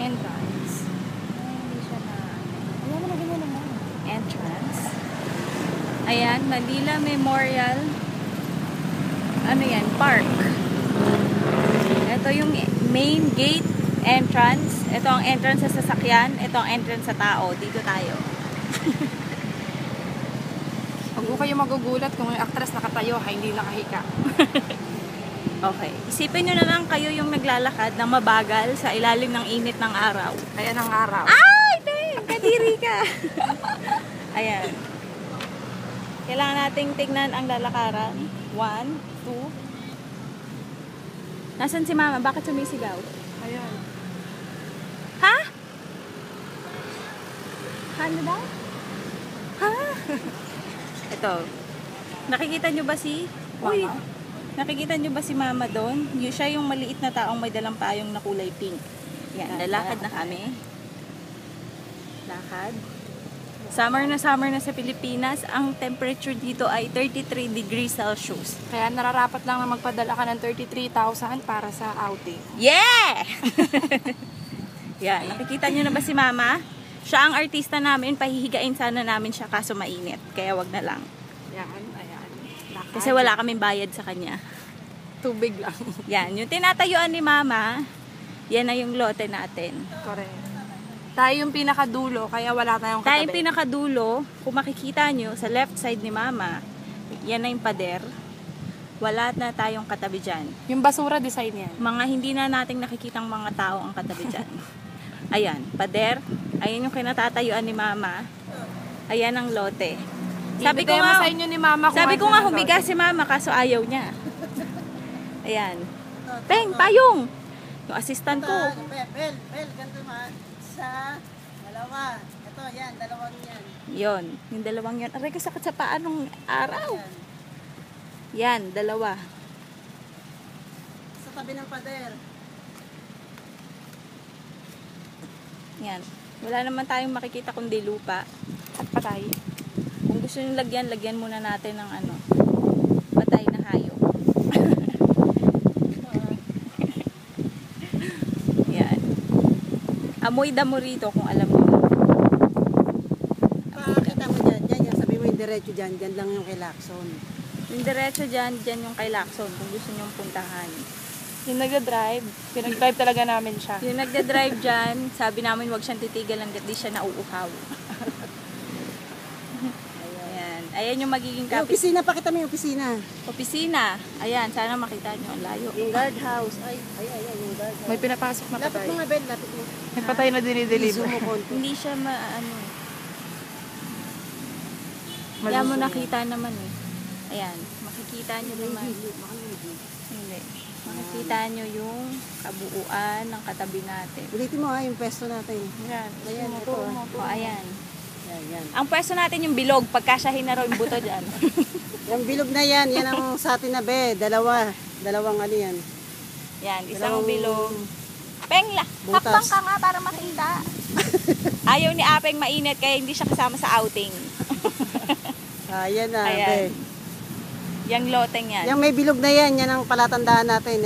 Entrance. Ay, hindi siya na... Ayan, malagyan mo naman. Entrance. Ayan, Manila Memorial. Ano yan? Park. Ito yung main gate entrance. Ito ang entrance sa sasakyan. Ito ang entrance sa tao. Dito tayo. Huwag ko kayo magugulat kung yung actress nakatayo, hindi nakahiga. Okay. Isipin nyo na lang kayo yung naglalakad na mabagal sa ilalim ng init ng araw. Ayan ang araw. Ay! Dang! Kadiri ka! Ayan. Kailangan nating tignan ang lalakaran. 1, 2. Nasaan si Mama? Bakit sumisigaw? Ayan. Ha? Ano daw? Ha? Ito. Nakikita nyo ba si... Uy! Nakikita nyo ba si Mama doon? Siya yung maliit na taong may dalang payong na kulay pink. Yan, lalakad na kami. Lakad. Summer na sa Pilipinas. Ang temperature dito ay 33 degrees Celsius. Kaya nararapat lang na magpadala ka ng 33,000 para sa outing. Yeah! Yan, nakikita nyo na ba si Mama? Siya ang artista namin. Pahihigain sana namin siya kaso mainit. Kaya wag na lang. Yan, ayan. Lakad. Kasi wala kaming bayad sa kanya. Tubig lang. Yan, yung tinatayuan ni Mama, yan na yung lote natin. Correct. Tayo yung pinakadulo, kaya wala tayong katabi. Tayo yung pinakadulo, kung makikita nyo, sa left side ni Mama, yan na yung pader. Wala na tayong katabi dyan. Yung basura design yan. Mga hindi na nating nakikitang mga tao ang katabi dyan. Ayan, pader. Ayan yung kinatatayuan ni Mama. Ayan ang lote. Sabi ko nga, sa inyo ni Mama kung sabi ko ano nga ang humiga lote. si Mama kaso ayaw niya. Ayan. Peng, payong! Yung assistant ko. Bel, ganito man. Sa dalawa. Ito, yan, dalawang yan. Yon, yung dalawang yan. Aray, kasakit sa paa nung araw. Yan, dalawa. Sa tabi ng pader. Yan. Wala naman tayong makikita kundi lupa. At patay. Kung gusto nyo lagyan, lagyan muna natin ng ano, patay na hayop. Yan. Amoy damo rito kung alam mo. Pakita mo dyan, yan, sabi mo yung diretso dyan, dyan lang yung kay Lacson. Yung diretso dyan yung kay Lacson kung gusto nyo puntahan. Yung nagda-drive, pinag-drive talaga namin siya. Yung nagda-drive dyan, sabi namin wag siyang titigal hanggat di siya nauuhaw. Ayan. Ayan yung magiging Yung opisina, pakita mo yung opisina. opisina. Ayan, sana makita nyo. Ang layo. Yung guardhouse. Ay, yung guardhouse. May pinapasok na Lapit patay. mo nga, Bel, lapit mo. May patay na dinideliver. Iso mo konti. Hindi siya ano. Kaya Malusog mo yan. nakita naman eh. Ayan, makikita nyo naman. Hindi. Makikita nyo yung kabuuan ng katabi natin. Ulitin mo yung pesto natin. Ayan, Ayan, ito. O, ayan. Yan. Ang pwesto natin yung bilog, pagkasyahin na raw yung buto dyan. Yung bilog na yan ang sa atin na be. Dalawang ano yan. Yan, isang Dalawang bilog. Pengla, butas. hakbang ka nga para makita. Ayaw ni Apeng mainit kaya hindi siya kasama sa outing. Ayan na, Ayan. be. Yang loteng yan. Yung may bilog na yan ang palatandaan natin.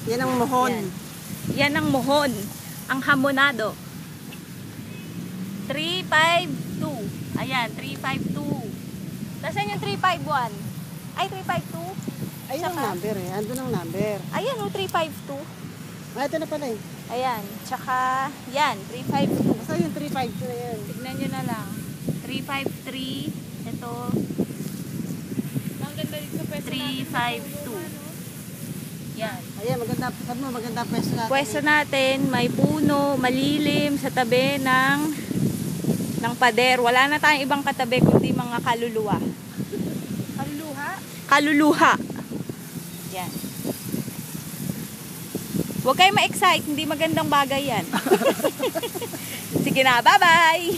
Yan ang mohon. Yan ang mohon. Ang hamonado. 352. Ayan, 352. Nasaan yung 351? Ay, 352? Ayun ang Saka- number eh. Andun ang number. Ayan, oh, 352. Ito na pala eh. Ayan, tsaka, yan, 352. Basta yung 352 na yan. Tignan nyo na lang. 353. Ito, Ang ganda dito sa pwesto 352. Yan. Ayan, maganda ang pwesto natin. Pwesto natin, may puno, malilim, sa tabi ng pader. Wala na tayong ibang katabi kundi mga kaluluwa. Kaluluha. Kaluluha. Yan. Huwag kayo ma-excite, hindi magandang bagay yan. Sige na, bye-bye!